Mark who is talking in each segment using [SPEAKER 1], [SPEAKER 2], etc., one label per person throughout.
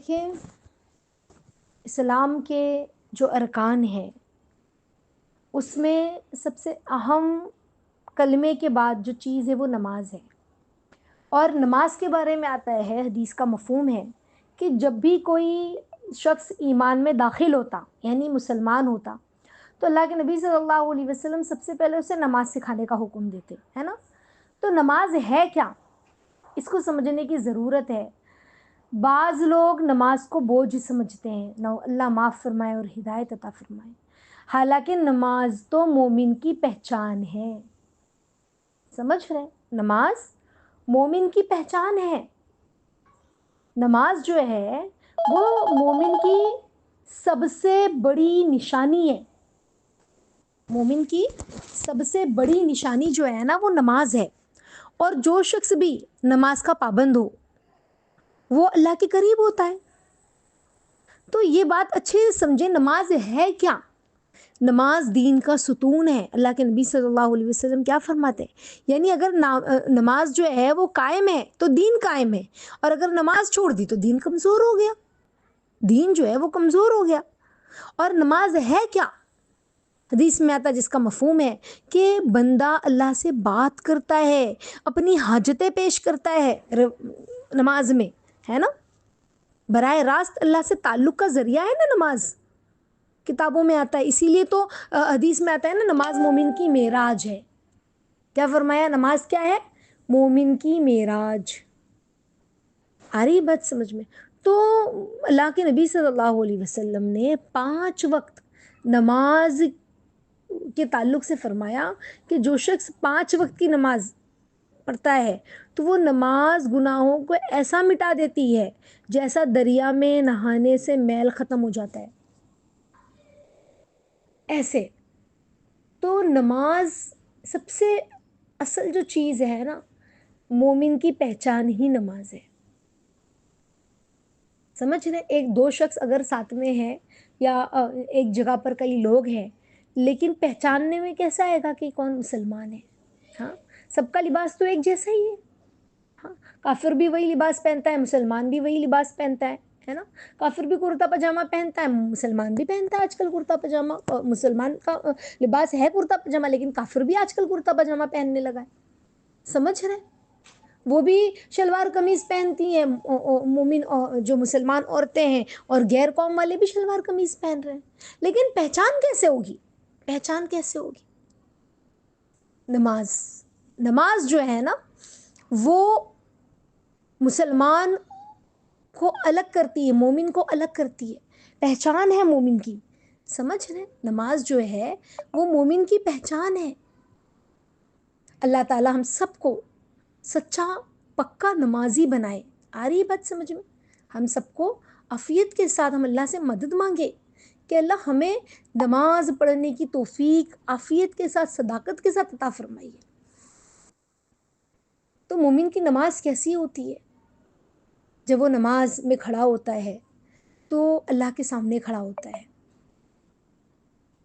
[SPEAKER 1] دیکھیں، اسلام کے جو ارکان ہیں اس میں سب سے اہم کلمے کے بعد جو چیز ہے وہ نماز ہے. اور نماز کے بارے میں آتا ہے، حدیث کا مفہوم ہے کہ جب بھی کوئی شخص ایمان میں داخل ہوتا یعنی مسلمان ہوتا تو اللہ کے نبی صلی اللہ علیہ وسلم سب سے پہلے اسے نماز سکھانے کا حکم دیتے ہے نا. تو نماز ہے کیا، اس کو سمجھنے کی ضرورت ہے. بعض لوگ نماز کو بوجھ سمجھتے ہیں، اللہ معاف فرمائے اور ہدایت عطا فرمائے. حالانکہ نماز تو مومن کی پہچان ہے. سمجھ رہے ہیں؟ نماز مومن کی پہچان ہے. نماز جو ہے وہ مومن کی سب سے بڑی نشانی ہے. مومن کی سب سے بڑی نشانی جو ہے نا وہ نماز ہے. اور جو شخص بھی نماز کا پابند ہو وہ اللہ کے قریب ہوتا ہے. تو یہ بات اچھے سے سمجھیں، نماز ہے کیا؟ نماز دین کا ستون ہے. اللہ کے نبی صلی اللہ علیہ وسلم کیا فرماتے ہیں؟ یعنی اگر نماز جو ہے وہ قائم ہے تو دین قائم ہے، اور اگر نماز چھوڑ دی تو دین کمزور ہو گیا. دین جو ہے وہ کمزور ہو گیا. اور نماز ہے کیا؟ حدیث میں آتا ہے جس کا مفہوم ہے کہ بندہ اللہ سے بات کرتا ہے، اپنی حاجتیں پیش کرتا ہے نماز میں، ہے نا. براہ راست اللہ سے تعلق کا ذریعہ ہے نا نماز. کتابوں میں آتا ہے، اسی لیے تو حدیث میں آتا ہے نا نماز مومن کی معراج ہے. کیا فرمایا؟ نماز کیا ہے؟ مومن کی معراج. آ رہی بات سمجھ میں؟ تو اللہ کے نبی صلی اللہ علیہ وسلم نے 5 وقت نماز کے تعلق سے فرمایا کہ جو شخص 5 وقت کی نماز پڑھتا ہے تو وہ نماز گناہوں کو ایسا مٹا دیتی ہے جیسا دریا میں نہانے سے میل ختم ہو جاتا ہے. ایسے تو نماز سب سے اصل جو چیز ہے نا، مومن کی پہچان ہی نماز ہے. سمجھ رہے؟ ایک دو شخص اگر ساتھ میں ہے یا ایک جگہ پر کئی لوگ ہیں، لیکن پہچاننے میں کیسا آئے گا کہ کون مسلمان ہے؟ ہاں، سب کا لباس تو ایک جیسا ہی ہے. ہاں، کافر بھی وہی لباس پہنتا ہے، مسلمان بھی وہی لباس پہنتا ہے نا. کافر بھی کرتا پاجامہ پہنتا ہے، مسلمان بھی پہنتا ہے آج کل کرتا پاجامہ. مسلمان کا لباس ہے کرتا پاجامہ، لیکن کافر بھی آج کل کرتا پاجامہ پہننے لگا ہے. سمجھ رہے؟ وہ بھی شلوار قمیض پہنتی ہیں، مومن جو مسلمان عورتیں ہیں، اور غیر قوم والے بھی شلوار قمیض پہن رہے ہیں. لیکن پہچان کیسے ہوگی؟ پہچان کیسے ہوگی؟ نماز جو ہے نا وہ مسلمان کو الگ کرتی ہے، مومن کو الگ کرتی ہے، پہچان ہے مومن کی. سمجھ رہے؟ نماز جو ہے وہ مومن کی پہچان ہے. اللہ تعالی ہم سب کو سچا پکا نمازی بنائے. آ رہی بات سمجھ میں؟ ہم سب کو عافیت کے ساتھ ہم اللہ سے مدد مانگے کہ اللہ ہمیں نماز پڑھنے کی توفیق عافیت کے ساتھ، صداقت کے ساتھ عطا فرمائیے. تو مومن کی نماز کیسی ہوتی ہے؟ جب وہ نماز میں کھڑا ہوتا ہے تو اللہ کے سامنے کھڑا ہوتا ہے.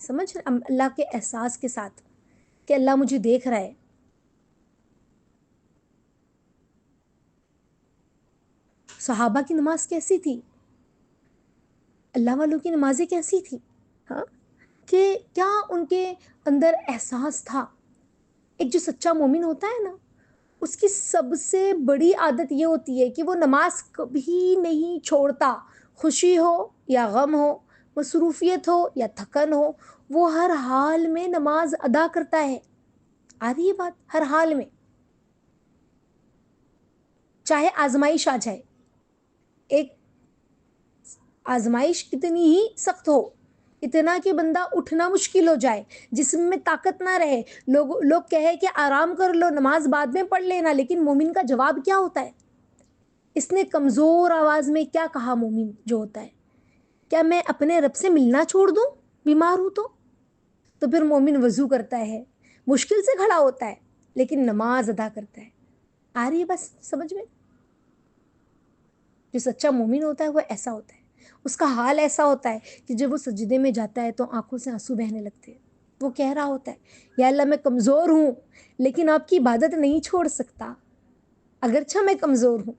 [SPEAKER 1] سمجھ اللہ کے احساس کے ساتھ کہ اللہ مجھے دیکھ رہا ہے. صحابہ کی نماز کیسی تھی؟ اللہ والوں کی نمازیں کیسی تھی؟ ہاں، کہ کیا ان کے اندر احساس تھا؟ ایک جو سچا مومن ہوتا ہے نا، اس کی سب سے بڑی عادت یہ ہوتی ہے کہ وہ نماز کبھی نہیں چھوڑتا. خوشی ہو یا غم ہو، مصروفیت ہو یا تھکن ہو، وہ ہر حال میں نماز ادا کرتا ہے. آ رہی ہے بات؟ ہر حال میں، چاہے آزمائش آ جائے. ایک آزمائش کتنی ہی سخت ہو، اتنا کہ بندہ اٹھنا مشکل ہو جائے، جسم میں طاقت نہ رہے، لوگ کہے کہ آرام کر لو، نماز بعد میں پڑھ لینا، لیکن مومن کا جواب کیا ہوتا ہے؟ اس نے کمزور آواز میں کیا کہا؟ مومن جو ہوتا ہے، کیا میں اپنے رب سے ملنا چھوڑ دوں بیمار ہوں تو پھر مومن وضو کرتا ہے، مشکل سے کھڑا ہوتا ہے لیکن نماز ادا کرتا ہے. آ رہی ہے بس سمجھ میں؟ جو سچا مومن ہوتا ہے وہ ایسا ہوتا ہے. اس کا حال ایسا ہوتا ہے کہ جب وہ سجدے میں جاتا ہے تو آنکھوں سے آنسو بہنے لگتے ہیں. وہ کہہ رہا ہوتا ہے یا اللہ میں کمزور ہوں لیکن آپ کی عبادت نہیں چھوڑ سکتا، اگرچہ میں کمزور ہوں.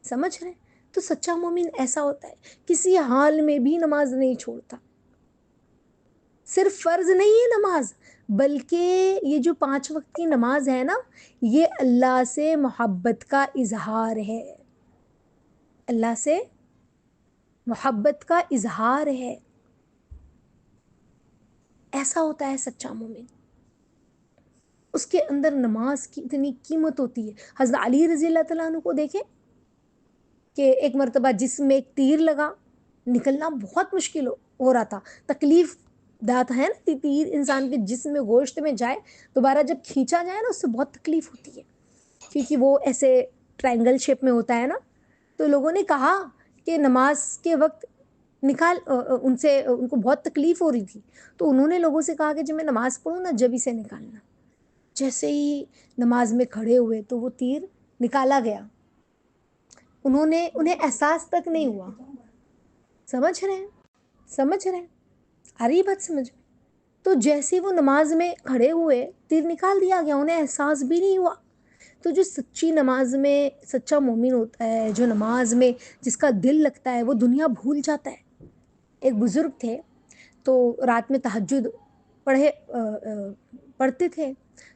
[SPEAKER 1] سمجھ رہے؟ تو سچا مومن ایسا ہوتا ہے، کسی حال میں بھی نماز نہیں چھوڑتا. صرف فرض نہیں ہے نماز، بلکہ یہ جو 5 وقت کی نماز ہے نا، یہ اللہ سے محبت کا اظہار ہے. اللہ سے محبت کا اظہار ہے. ایسا ہوتا ہے سچا مومن. اس کے اندر نماز کی اتنی قیمت ہوتی ہے. حضرت علی رضی اللہ تعالیٰ عنہ کو دیکھیں کہ ایک مرتبہ جسم میں ایک تیر لگا، نکلنا بہت مشکل ہو رہا تھا. تکلیف دات ہے نا، تیر انسان کے جسم میں گوشت میں جائے، دوبارہ جب کھینچا جائے نا، اس سے بہت تکلیف ہوتی ہے، کیونکہ وہ ایسے ٹرائنگل شیپ میں ہوتا ہے نا. تو لوگوں نے کہا کہ نماز کے وقت نکال، ان کو بہت تکلیف ہو رہی تھی، تو انہوں نے لوگوں سے کہا کہ جب میں نماز پڑھوں نا، جب اسے نکالنا. جیسے ہی نماز میں کھڑے ہوئے تو وہ تیر نکالا گیا. انہیں احساس تک نہیں ہوا. سمجھ رہے ہیں آ رہی بات سمجھ میں؟ تو جیسے وہ نماز میں کھڑے ہوئے، تیر نکال دیا گیا، انہیں احساس بھی نہیں ہوا. تو جو سچی نماز میں سچا مومن ہوتا ہے، جو نماز میں جس کا دل لگتا ہے، وہ دنیا بھول جاتا ہے. ایک بزرگ تھے، تو رات میں تہجد پڑھتے تھے.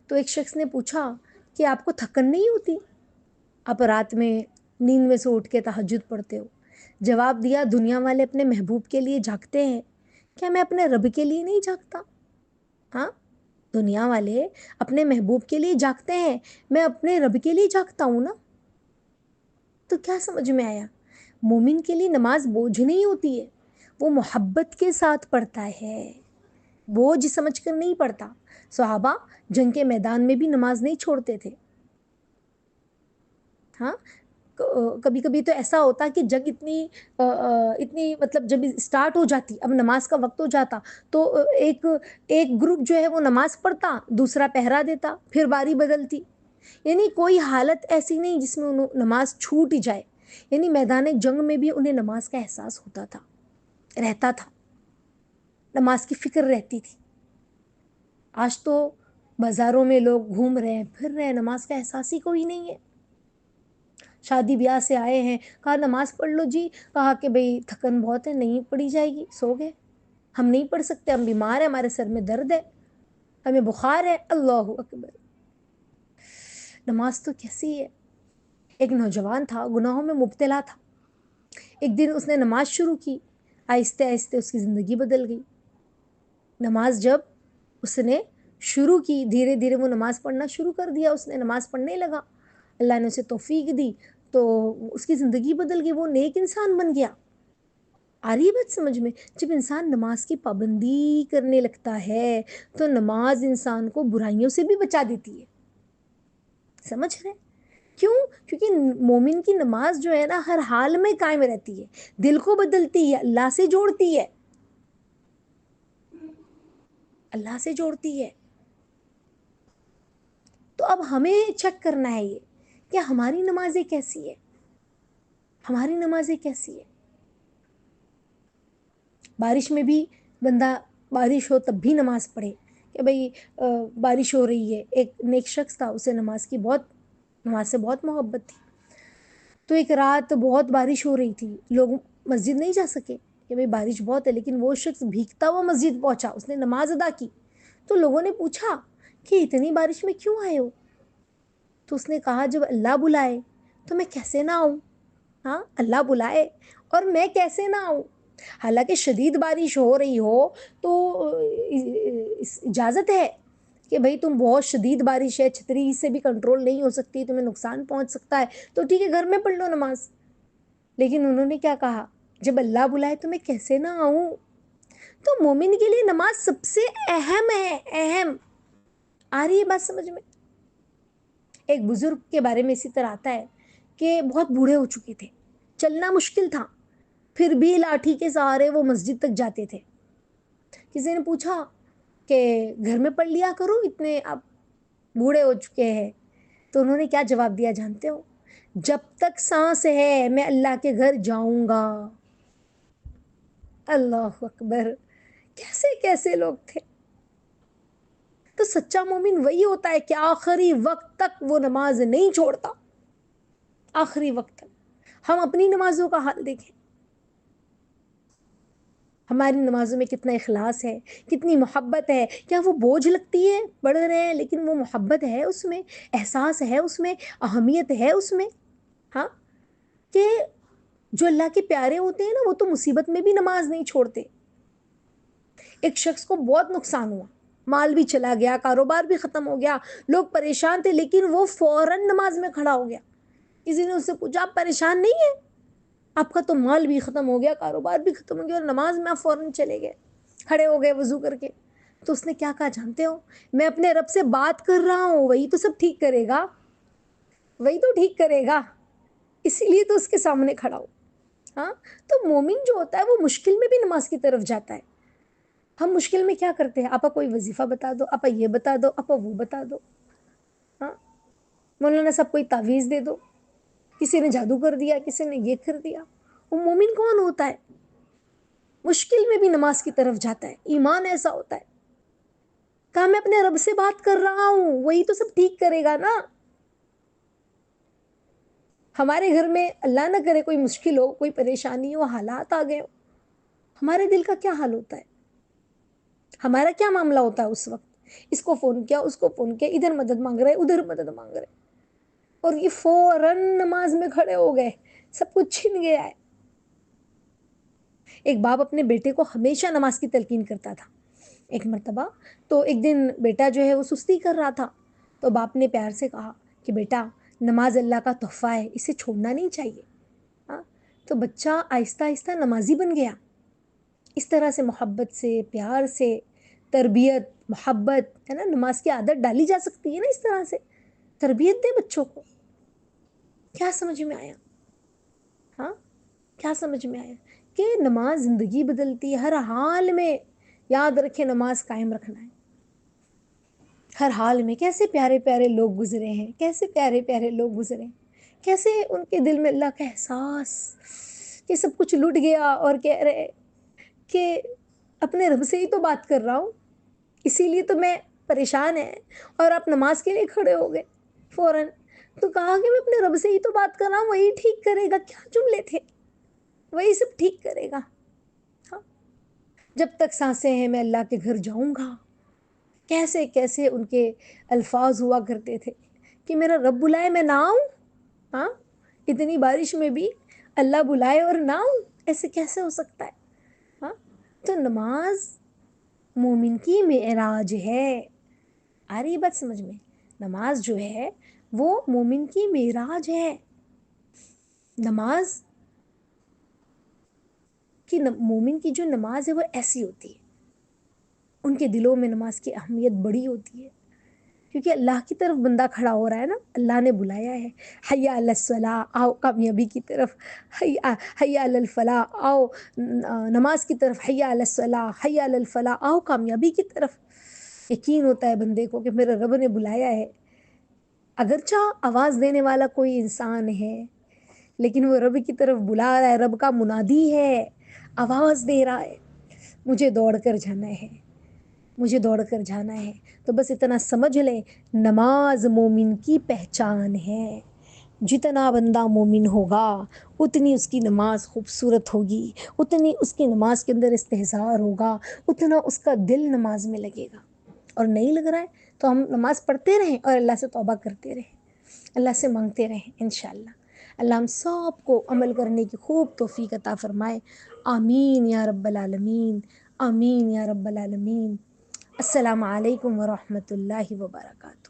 [SPEAKER 1] تو ایک شخص نے پوچھا کہ آپ کو تھکن نہیں ہوتی؟ آپ رات میں نیند میں سے اٹھ کے تہجد پڑھتے ہو. جواب دیا، دنیا والے اپنے محبوب کے لیے جاگتے ہیں، کیا میں اپنے رب کے لیے نہیں جاگتا؟ ہاں، دنیا والے اپنے محبوب کے لیے جاگتے ہیں، میں اپنے رب کے لیے جاگتا ہوں نا. تو کیا سمجھ میں آیا؟ مومن کے لیے نماز بوجھ نہیں ہوتی ہے، وہ محبت کے ساتھ پڑھتا ہے، بوجھ سمجھ کر نہیں پڑھتا. صحابہ جنگ کے میدان میں بھی نماز نہیں چھوڑتے تھے. ہاں، کبھی کبھی تو ایسا ہوتا کہ جنگ اتنی مطلب جب اسٹارٹ ہو جاتی، اب نماز کا وقت ہو جاتا، تو ایک گروپ جو ہے وہ نماز پڑھتا، دوسرا پہرا دیتا، پھر باری بدلتی. یعنی کوئی حالت ایسی نہیں جس میں نماز چھوٹ ہی جائے. یعنی میدان جنگ میں بھی انہیں نماز کا احساس ہوتا تھا، رہتا تھا، نماز کی فکر رہتی تھی. آج تو بازاروں میں لوگ گھوم رہے ہیں، پھر رہے ہیں، نماز کا احساس ہی کوئی نہیں ہے. شادی بیاہ سے آئے ہیں، کہا نماز پڑھ لو جی، کہا کہ بھئی تھکن بہت ہے، نہیں پڑھی جائے گی، سو گئے. ہم نہیں پڑھ سکتے، ہم بیمار ہیں، ہمارے سر میں درد ہے، ہمیں بخار ہے. اللہ اکبر. نماز تو کیسی ہے. ایک نوجوان تھا، گناہوں میں مبتلا تھا. ایک دن اس نے نماز شروع کی، آہستہ آہستہ اس کی زندگی بدل گئی. نماز جب اس نے شروع کی، دھیرے دھیرے وہ نماز پڑھنا شروع کر دیا، اس نے نماز پڑھنے لگا، اللہ نے اسے توفیق دی، تو اس کی زندگی بدل گئی، وہ نیک انسان بن گیا. آ رہی ہے بات سمجھ میں؟ جب انسان نماز کی پابندی کرنے لگتا ہے تو نماز انسان کو برائیوں سے بھی بچا دیتی ہے. سمجھ رہے؟ کیوں؟ کیونکہ مومن کی نماز جو ہے نا، ہر حال میں قائم رہتی ہے، دل کو بدلتی ہے، اللہ سے جوڑتی ہے، اللہ سے جوڑتی ہے. تو اب ہمیں چیک کرنا ہے یہ کہ ہماری نمازیں کیسی ہے، ہماری نمازیں کیسی ہے. بارش میں بھی بندہ، بارش ہو تب بھی نماز پڑھے کہ بھئی بارش ہو رہی ہے. ایک نیک شخص تھا، اسے نماز سے بہت محبت تھی. تو ایک رات بہت بارش ہو رہی تھی، لوگ مسجد نہیں جا سکے کہ بھئی بارش بہت ہے، لیکن وہ شخص بھیگتا ہوا مسجد پہنچا، اس نے نماز ادا کی. تو لوگوں نے پوچھا کہ اتنی بارش میں کیوں آئے ہو؟ تو اس نے کہا جب اللہ بلائے تو میں کیسے نہ آؤں. ہاں، اللہ بلائے اور میں کیسے نہ آؤں. حالانکہ شدید بارش ہو رہی ہو تو اجازت ہے کہ بھئی تم بہت شدید بارش ہے، چھتری سے بھی کنٹرول نہیں ہو سکتی، تمہیں نقصان پہنچ سکتا ہے، تو ٹھیک ہے گھر میں پڑھ لو نماز. لیکن انہوں نے کیا کہا؟ جب اللہ بلائے تو میں کیسے نہ آؤں. تو مومن کے لیے نماز سب سے اہم ہے، اہم. آ رہی ہے بات سمجھ میں؟ ایک بزرگ کے بارے میں اسی طرح آتا ہے کہ بہت بوڑھے ہو چکے تھے، چلنا مشکل تھا، پھر بھی لاٹھی کے سہارے وہ مسجد تک جاتے تھے. کسی نے پوچھا کہ گھر میں پڑھ لیا کرو، اتنے آپ بوڑھے ہو چکے ہیں. تو انہوں نے کیا جواب دیا جانتے ہو؟ جب تک سانس ہے میں اللہ کے گھر جاؤں گا. اللہ اکبر. کیسے کیسے لوگ تھے. تو سچا مومن وہی ہوتا ہے کہ آخری وقت تک وہ نماز نہیں چھوڑتا، آخری وقت تک. ہم اپنی نمازوں کا حال دیکھیں، ہماری نمازوں میں کتنا اخلاص ہے، کتنی محبت ہے. کیا وہ بوجھ لگتی ہے؟ پڑھ رہے ہیں لیکن وہ محبت ہے اس میں، احساس ہے اس میں، اہمیت ہے اس میں. ہاں، کہ جو اللہ کے پیارے ہوتے ہیں نا وہ تو مصیبت میں بھی نماز نہیں چھوڑتے. ایک شخص کو بہت نقصان ہوا، مال بھی چلا گیا، کاروبار بھی ختم ہو گیا، لوگ پریشان تھے، لیکن وہ فوراً نماز میں کھڑا ہو گیا. کسی نے اس سے پوچھا آپ پریشان نہیں ہیں؟ آپ کا تو مال بھی ختم ہو گیا، کاروبار بھی ختم ہو گیا، اور نماز میں آپ فوراً چلے گئے، کھڑے ہو گئے وضو کر کے. تو اس نے کیا کہا جانتے ہو؟ میں اپنے رب سے بات کر رہا ہوں، وہی تو سب ٹھیک کرے گا، وہی تو ٹھیک کرے گا، اسی لیے تو اس کے سامنے کھڑا ہو. ہاں، تو مومن جو ہوتا ہے وہ مشکل میں بھی نماز کی طرف جاتا ہے. ہم مشکل میں کیا کرتے ہیں؟ آپا کوئی وظیفہ بتا دو، آپا یہ بتا دو، آپا وہ بتا دو. ہاں، مولانا صاحب کوئی تعویذ دے دو، کسی نے جادو کر دیا، کسی نے یہ کر دیا. وہ مومن کون ہوتا ہے؟ مشکل میں بھی نماز کی طرف جاتا ہے. ایمان ایسا ہوتا ہے، کہا میں اپنے رب سے بات کر رہا ہوں، وہی تو سب ٹھیک کرے گا نا. ہمارے گھر میں اللہ نہ کرے کوئی مشکل ہو، کوئی پریشانی ہو، حالات آ گئے ہو، ہمارے دل کا کیا حال ہوتا ہے؟ ہمارا کیا معاملہ ہوتا ہے اس وقت؟ اس کو فون کیا، اس کو فون کیا، ادھر مدد مانگ رہے، ادھر مدد مانگ رہے، اور یہ فوراً نماز میں کھڑے ہو گئے، سب کچھ چھن گیا ہے. ایک باپ اپنے بیٹے کو ہمیشہ نماز کی تلقین کرتا تھا. ایک مرتبہ تو ایک دن بیٹا جو ہے وہ سستی کر رہا تھا، تو باپ نے پیار سے کہا کہ بیٹا نماز اللہ کا تحفہ ہے، اسے چھوڑنا نہیں چاہیے. ہاں، تو بچہ آہستہ آہستہ نمازی بن گیا. اس طرح سے محبت سے، پیار سے، تربیت، محبت ہے نا، نماز کی عادت ڈالی جا سکتی ہے نا. اس طرح سے تربیت دے بچوں کو. کیا سمجھ میں آیا؟ ہاں، کیا سمجھ میں آیا؟ کہ نماز زندگی بدلتی ہے. ہر حال میں یاد رکھے نماز قائم رکھنا ہے، ہر حال میں. کیسے پیارے پیارے لوگ گزرے ہیں، کیسے پیارے پیارے لوگ گزرے ہیں، کیسے ان کے دل میں اللہ کا احساس کہ سب کچھ لٹ گیا، اور کہہ رہے کہ اپنے رب سے ہی تو بات کر رہا ہوں، اسی لیے تو میں پریشان ہے. اور آپ نماز کے لیے کھڑے ہو گئے فوراً. تو کہا کہ میں اپنے رب سے ہی تو بات کر رہا ہوں، وہی ٹھیک کرے گا. کیا جملے تھے! وہی سب ٹھیک کرے گا. ہاں، جب تک سانسیں ہیں میں اللہ کے گھر جاؤں گا. کیسے کیسے ان کے الفاظ ہوا کرتے تھے کہ میرا رب بلائے میں نہ آؤں. ہاں، اتنی بارش میں بھی اللہ بلائے اور نہ آؤں، ایسے کیسے ہو سکتا ہے؟ ہاں، تو نماز مومن کی معراج ہے. آ رہی بات سمجھ میں؟ نماز جو ہے وہ مومن کی معراج ہے. نماز کی مومن کی جو نماز ہے وہ ایسی ہوتی ہے، ان کے دلوں میں نماز کی اہمیت بڑی ہوتی ہے، کیونکہ اللہ کی طرف بندہ کھڑا ہو رہا ہے نا. اللہ نے بلایا ہے، حی علی الصلاح، آؤ کامیابی کی طرف، حی علی الفلاح، آؤ نماز کی طرف، حی علی الصلاح، حی علی الفلاح، آؤ کامیابی کی طرف. یقین ہوتا ہے بندے کو کہ میرے رب نے بلایا ہے. اگرچہ آواز دینے والا کوئی انسان ہے، لیکن وہ رب کی طرف بلا رہا ہے، رب کا منادی ہے، آواز دے رہا ہے، مجھے دوڑ کر جانا ہے، مجھے دوڑ کر جانا ہے. تو بس اتنا سمجھ لیں، نماز مومن کی پہچان ہے. جتنا بندہ مومن ہوگا اتنی اس کی نماز خوبصورت ہوگی، اتنی اس کی نماز کے اندر استحضار ہوگا، اتنا اس کا دل نماز میں لگے گا. اور نہیں لگ رہا ہے تو ہم نماز پڑھتے رہیں اور اللہ سے توبہ کرتے رہیں، اللہ سے مانگتے رہیں. انشاءاللہ اللہ ہم سب کو عمل کرنے کی خوب توفیق عطا فرمائے. آمین یا رب العالمین، آمین یا رب العالمین. السلام علیکم ورحمۃ اللہ وبرکاتہ.